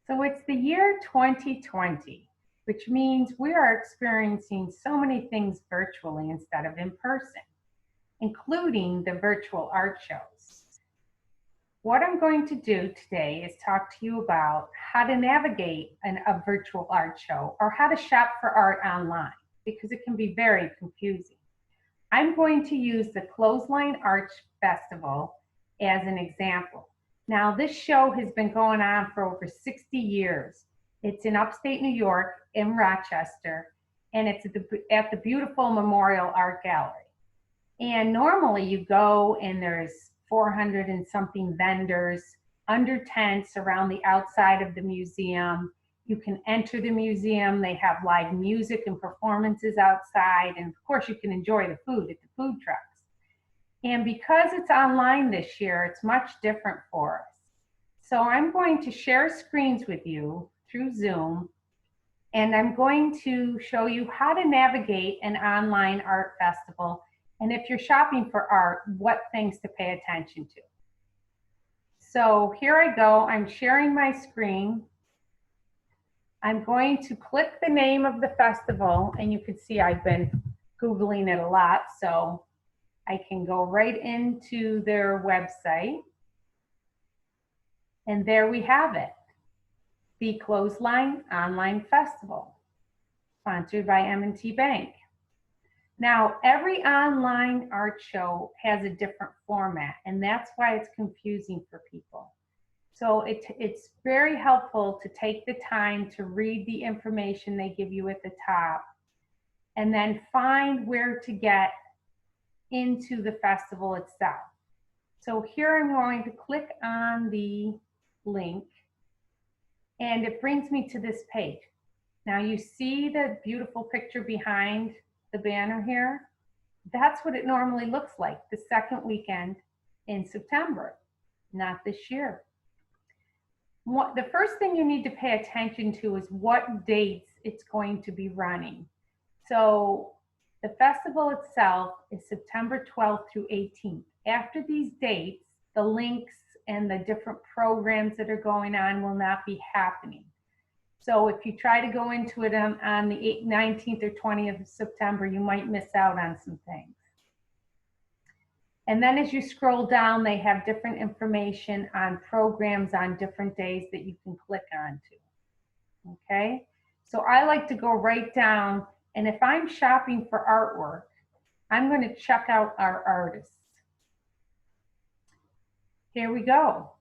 So it's the year 2020, which means we are experiencing so many things virtually instead of in person, including the virtual art shows. What I'm going to do today is talk to you about how to navigate a virtual art show or how to shop for art online, because it can be very confusing. I'm going to use the Clothesline Art Festival as an example. Now, this show has been going on for over 60 years. It's in upstate New York in Rochester, and it's at the beautiful Memorial Art Gallery. And normally you go and there's 400 and something vendors under tents around the outside of the museum. You can enter the museum. They have live music and performances outside. And of course, you can enjoy the food at the food trucks. And because it's online this year, it's much different for us. So I'm going to share screens with you through Zoom, and I'm going to show you how to navigate an online art festival. And if you're shopping for art, what things to pay attention to. So here I go. I'm sharing my screen. I'm going to click the name of the festival, and you can see I've been Googling it a lot, so I can go right into their website. And there we have it, the Clothesline Online Festival, sponsored by M&T Bank. Now, every online art show has a different format, and that's why it's confusing for people. So it's very helpful to take the time to read the information they give you at the top, and then find where to get into the festival itself. So here I'm going to click on the link, and it brings me to this page. Now you see the beautiful picture behind the banner here? That's what it normally looks like the second weekend in September, not this year. The first thing you need to pay attention to is what dates it's going to be running. So the festival itself is September 12th through 18th. After these dates, the links and the different programs that are going on will not be happening. So if you try to go into it on the 19th or 20th of September, you might miss out on some things. And then as you scroll down, they have different information on programs on different days that you can click onto. Okay, so I like to go right down, and if I'm shopping for artwork, I'm going to check out our artists. Here we go.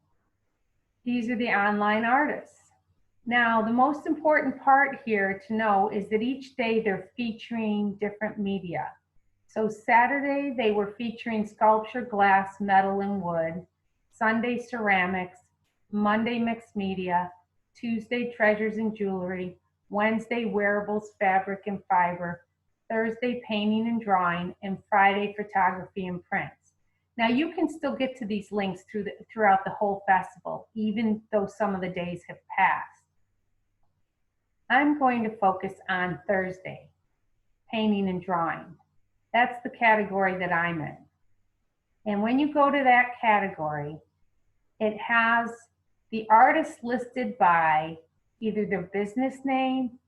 These are the online artists. Now, the most important part here to know is that each day they're featuring different media. So Saturday, they were featuring sculpture, glass, metal, and wood. Sunday, ceramics. Monday, mixed media. Tuesday, treasures and jewelry. Wednesday, wearables, fabric, and fiber. Thursday, painting and drawing. And Friday, photography and prints. Now, you can still get to these links throughout the whole festival, even though some of the days have passed. I'm going to focus on Thursday, painting and drawing. That's the category that I'm in. And when you go to that category, it has the artist listed by either their business name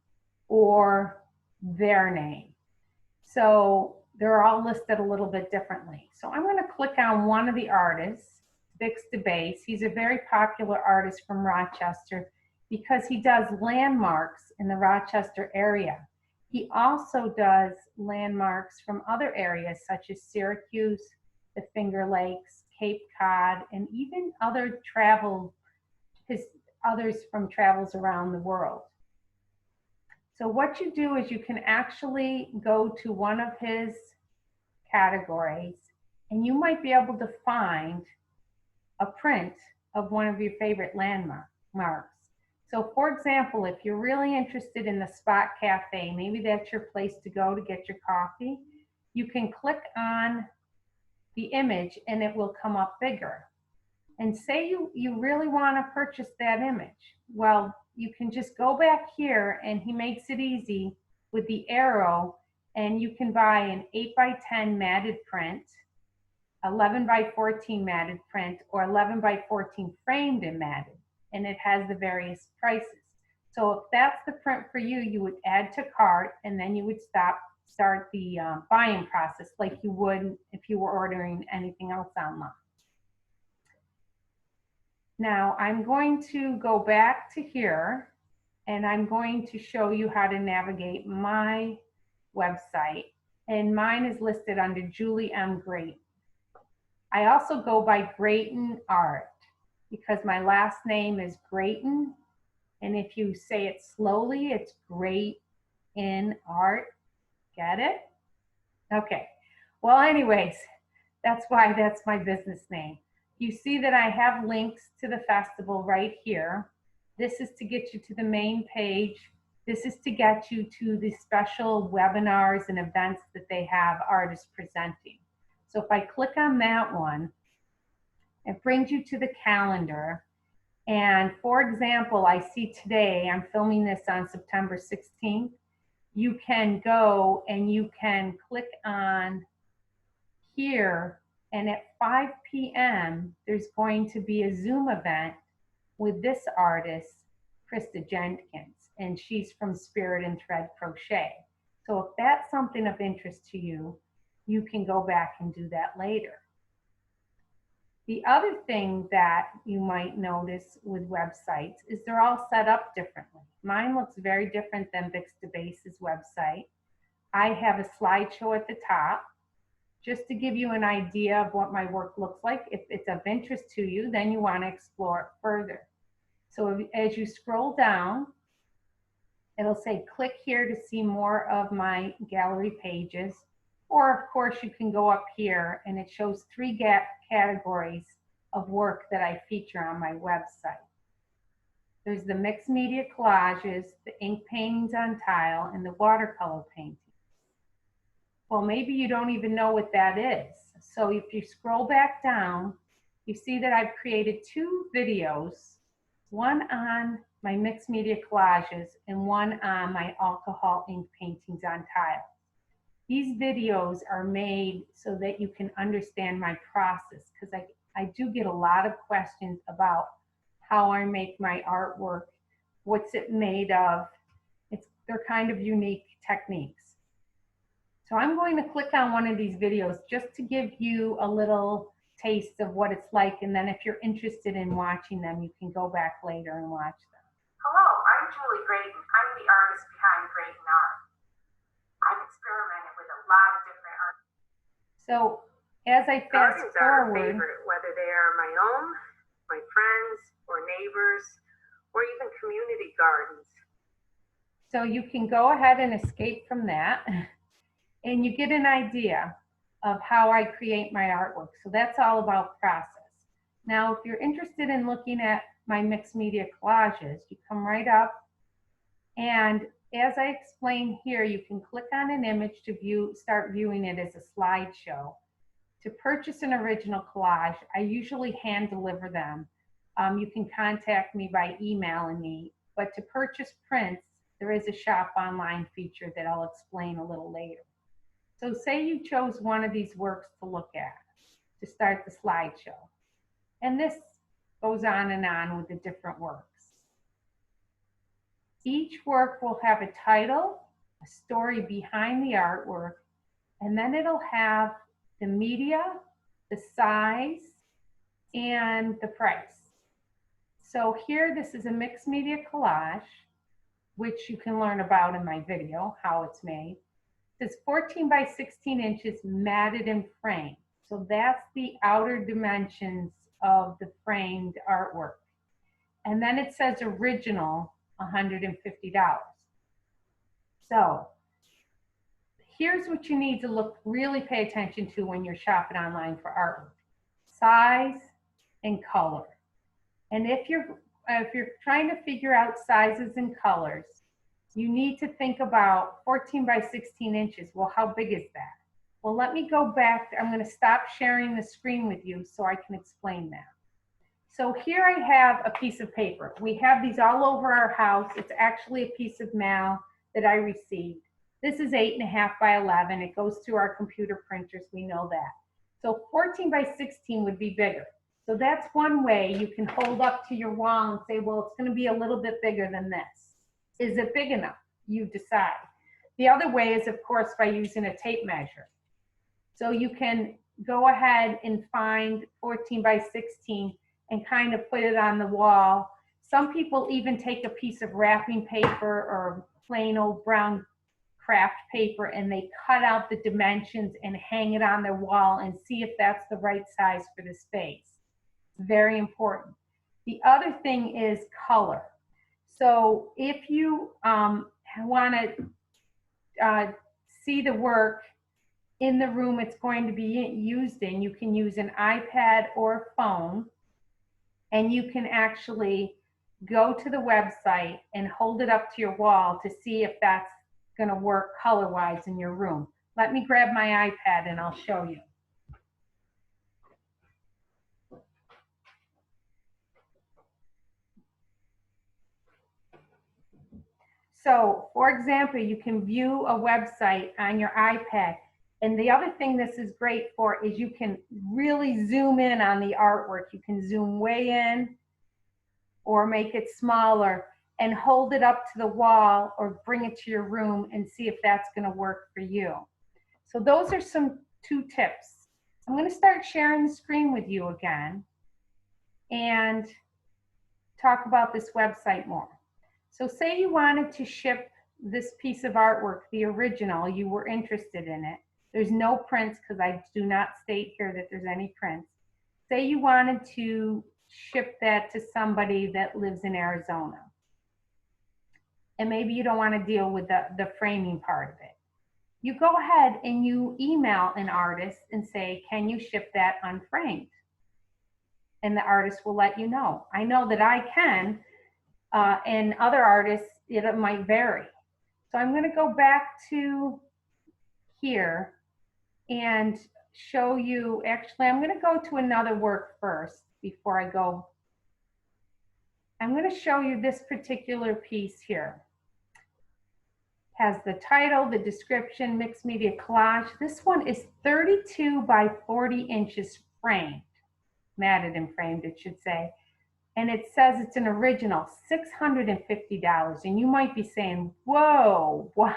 or their name. So they're all listed a little bit differently. So I'm going to click on one of the artists, Bix DeBase. He's a very popular artist from Rochester because he does landmarks in the Rochester area. He also does landmarks from other areas such as Syracuse, the Finger Lakes, Cape Cod, and even others from travels around the world. So what you do is you can actually go to one of his categories, and you might be able to find a print of one of your favorite landmarks. So for example, if you're really interested in the Spot Cafe, maybe that's your place to go to get your coffee, you can click on the image and it will come up bigger. And say you really want to purchase that image. Well, you can just go back here, and he makes it easy with the arrow, and you can buy an 8x10 matted print, 11x14 matted print, or 11x14 framed and matted. and it has the various prices. So if that's the print for you, you would add to cart, and then you would start the buying process like you would if you were ordering anything else online. Now I'm going to go back to here, and I'm going to show you how to navigate my website, and mine is listed under Julie M. Gratien. I also go by Gratien Art because my last name is Gratien, and if you say it slowly, it's Gratien Art. Get it? Okay. Well, anyways, that's why that's my business name. You see that I have links to the festival right here. This is to get you to the main page. This is to get you to the special webinars and events that they have artists presenting. So if I click on that one, it brings you to the calendar. And for example, I see today, I'm filming this on September 16th. You can go and you can click on here, and at 5 p.m. there's going to be a Zoom event with this artist, Krista Jenkins, and she's from Spirit and Thread Crochet. So if that's something of interest to you, you can go back and do that later. The other thing that you might notice with websites is they're all set up differently. Mine looks very different than Bix2Base's website. I have a slideshow at the top just to give you an idea of what my work looks like. If it's of interest to you, then you want to explore it further. So as you scroll down, it'll say click here to see more of my gallery pages. Or of course you can go up here and it shows 3 categories of work that I feature on my website. There's the mixed media collages, the ink paintings on tile, and the watercolor paintings. Well, maybe you don't even know what that is. So if you scroll back down, you see that I've created 2 videos, one on my mixed media collages and one on my alcohol ink paintings on tile. These videos are made so that you can understand my process, because I do get a lot of questions about how I make my artwork, what's it made of. They're kind of unique techniques. So I'm going to click on one of these videos just to give you a little taste of what it's like, and then if you're interested in watching them, you can go back later and watch them. Hello, I'm Julie Gratien. I'm the artist behind Gratien Art. I've experimented with a lot of different art. So as I fast Gardens are a forward, favorite, whether they are my own, my friends, or neighbors, or even community gardens. so you can go ahead and escape from that, and you get an idea of how I create my artwork. So that's all about process. Now, if you're interested in looking at my mixed media collages, you come right up, and as I explain here, you can click on an image to start viewing it as a slideshow. To purchase an original collage, I usually hand deliver them. You can contact me by emailing me, but to purchase prints, there is a shop online feature that I'll explain a little later. So say you chose one of these works to look at to start the slideshow. And this goes on and on with the different works. Each work will have a title, a story behind the artwork, and then it'll have the media, the size, and the price. So here, this is a mixed media collage, which you can learn about in my video, how it's made. It's 14 by 16 inches matted and framed. So that's the outer dimensions of the framed artwork. And then it says original, $150. So here's what you need to really pay attention to when you're shopping online for artwork: size and color. And if you're trying to figure out sizes and colors, you need to think about 14 by 16 inches. Well, how big is that? Well, let me go back. I'm going to stop sharing the screen with you so I can explain that. So here I have a piece of paper. We have these all over our house. It's actually a piece of mail that I received. This is 8.5 by 11. It goes through our computer printers. We know that. So 14 by 16 would be bigger. So that's one way you can hold up to your wall and say, well, it's going to be a little bit bigger than this. Is it big enough? You decide. The other way is, of course, by using a tape measure. So you can go ahead and find 14 by 16 and kind of put it on the wall. Some people even take a piece of wrapping paper or plain old brown craft paper and they cut out the dimensions and hang it on their wall and see if that's the right size for the space. Very important. The other thing is color. So if you want to see the work in the room it's going to be used in, you can use an iPad or phone, and you can actually go to the website and hold it up to your wall to see if that's going to work color-wise in your room. Let me grab my iPad and I'll show you. So, for example, you can view a website on your iPad. And the other thing this is great for is you can really zoom in on the artwork. You can zoom way in or make it smaller and hold it up to the wall or bring it to your room and see if that's going to work for you. So those are some 2 tips. I'm going to start sharing the screen with you again and talk about this website more. So say you wanted to ship this piece of artwork, the original, you were interested in it. There's no prints because I do not state here that there's any prints. Say you wanted to ship that to somebody that lives in Arizona. And maybe you don't want to deal with the framing part of it. You go ahead and you email an artist and say, can you ship that unframed? And the artist will let you know. I know that I can, and other artists, it might vary. So I'm going to go back to here and show you, actually, I'm going to go to another work first before I go. I'm going to show you this particular piece here. Has the title, the description, mixed media collage. This one is 32 by 40 inches framed, matted and framed, it should say. And it says it's an original, $650. And you might be saying, whoa, what?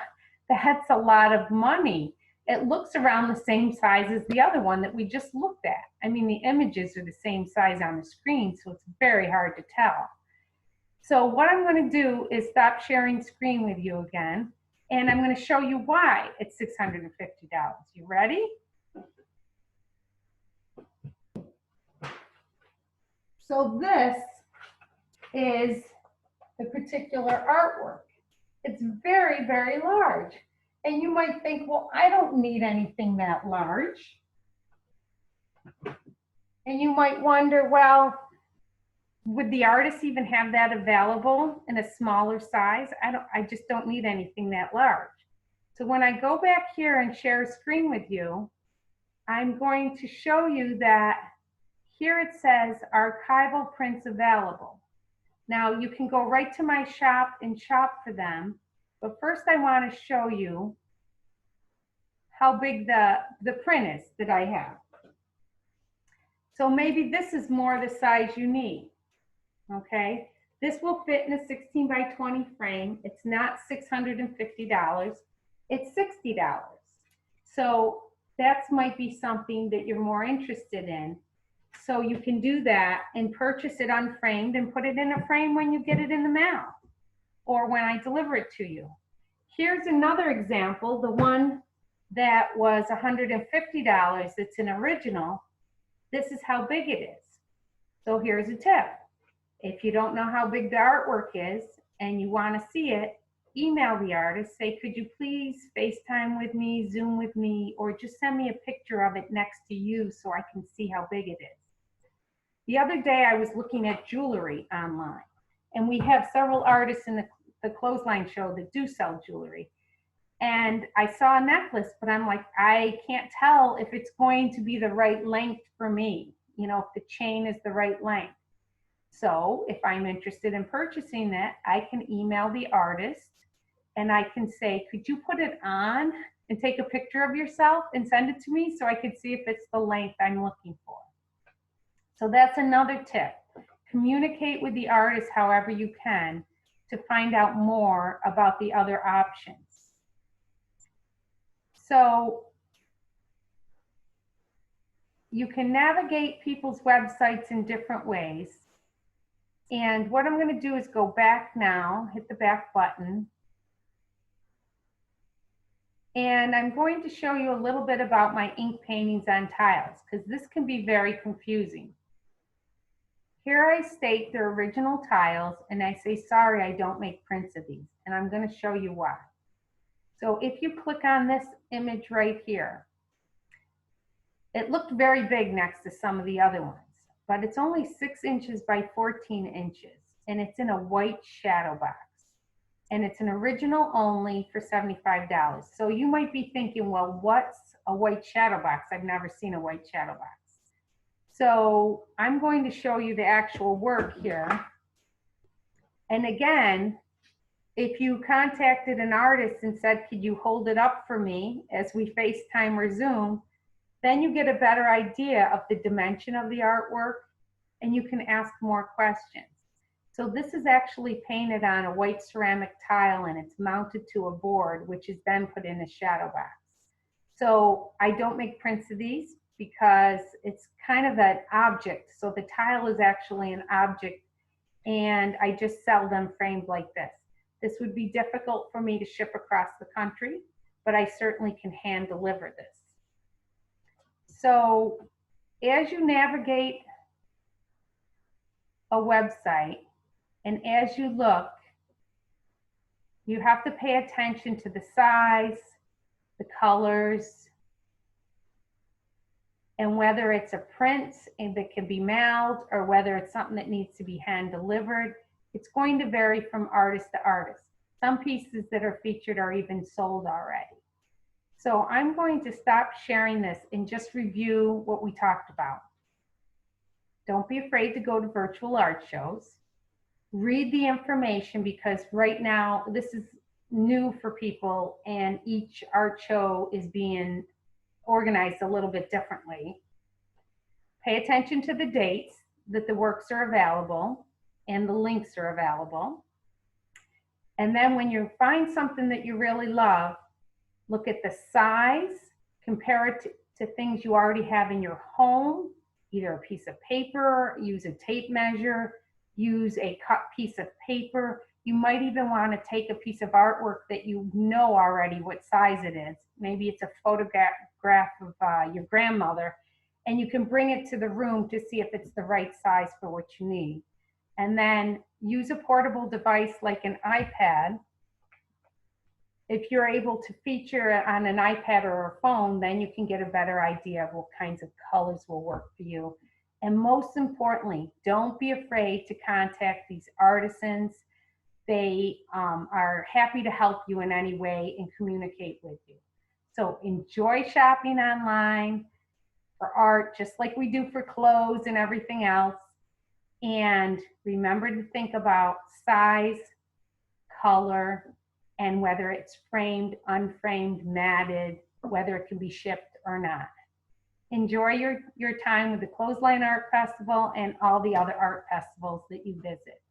That's a lot of money. It looks around the same size as the other one that we just looked at. I mean, the images are the same size on the screen, so it's very hard to tell. So what I'm going to do is stop sharing screen with you again, and I'm going to show you why it's $650. You ready? So this is the particular artwork. It's very, very large. And you might think, well, I don't need anything that large. And you might wonder, well, would the artist even have that available in a smaller size? I just don't need anything that large. So when I go back here and share a screen with you, I'm going to show you that here it says archival prints available. Now you can go right to my shop and shop for them, but first I want to show you how big the print is that I have. So maybe this is more the size you need, okay? This will fit in a 16 by 20 frame. It's not $650, it's $60. So that might be something that you're more interested in. So you can do that and purchase it unframed and put it in a frame when you get it in the mail or when I deliver it to you. Here's another example, the one that was $150, it's an original. This is how big it is. So here's a tip. If you don't know how big the artwork is and you want to see it, email the artist, say, could you please FaceTime with me, Zoom with me, or just send me a picture of it next to you so I can see how big it is. The other day I was looking at jewelry online, and we have several artists in the Clothesline show that do sell jewelry. And I saw a necklace, but I'm like, I can't tell if it's going to be the right length for me, you know, if the chain is the right length. So if I'm interested in purchasing that, I can email the artist and I can say, could you put it on and take a picture of yourself and send it to me so I could see if it's the length I'm looking for. So that's another tip. Communicate with the artist however you can to find out more about the other options. So you can navigate people's websites in different ways. And what I'm going to do is go back now, hit the back button. And I'm going to show you a little bit about my ink paintings on tiles, because this can be very confusing. Here I state they're original tiles, and I say, sorry, I don't make prints of these. And I'm going to show you why. So if you click on this image right here, it looked very big next to some of the other ones, but it's only 6 inches by 14 inches, and it's in a white shadow box. And it's an original only for $75. So you might be thinking, well, what's a white shadow box? I've never seen a white shadow box. So I'm going to show you the actual work here. And again, if you contacted an artist and said, could you hold it up for me as we FaceTime or Zoom, then you get a better idea of the dimension of the artwork and you can ask more questions. So this is actually painted on a white ceramic tile and it's mounted to a board, which is then put in a shadow box. So I don't make prints of these because it's kind of an object. So the tile is actually an object and I just sell them framed like this. This would be difficult for me to ship across the country, but I certainly can hand deliver this. So as you navigate a website and as you look, you have to pay attention to the size, the colors, and whether it's a print that can be mailed or whether it's something that needs to be hand delivered. It's going to vary from artist to artist. Some pieces that are featured are even sold already. So I'm going to stop sharing this and just review what we talked about. Don't be afraid to go to virtual art shows. Read the information because right now this is new for people and each art show is being organized a little bit differently. Pay attention to the dates that the works are available and the links are available. And then when you find something that you really love, look at the size, compare it to things you already have in your home, either a piece of paper, use a tape measure, use a cut piece of paper. You might even want to take a piece of artwork that you know already what size it is. Maybe it's a photograph of your grandmother, and you can bring it to the room to see if it's the right size for what you need. And then use a portable device like an iPad. If you're able to feature it on an iPad or a phone, then you can get a better idea of what kinds of colors will work for you. And most importantly, don't be afraid to contact these artisans. They are happy to help you in any way and communicate with you. So enjoy shopping online for art, just like we do for clothes and everything else. And remember to think about size, color, and whether it's framed, unframed, matted, whether it can be shipped or not. Enjoy your time with the Clothesline Art Festival and all the other art festivals that you visit.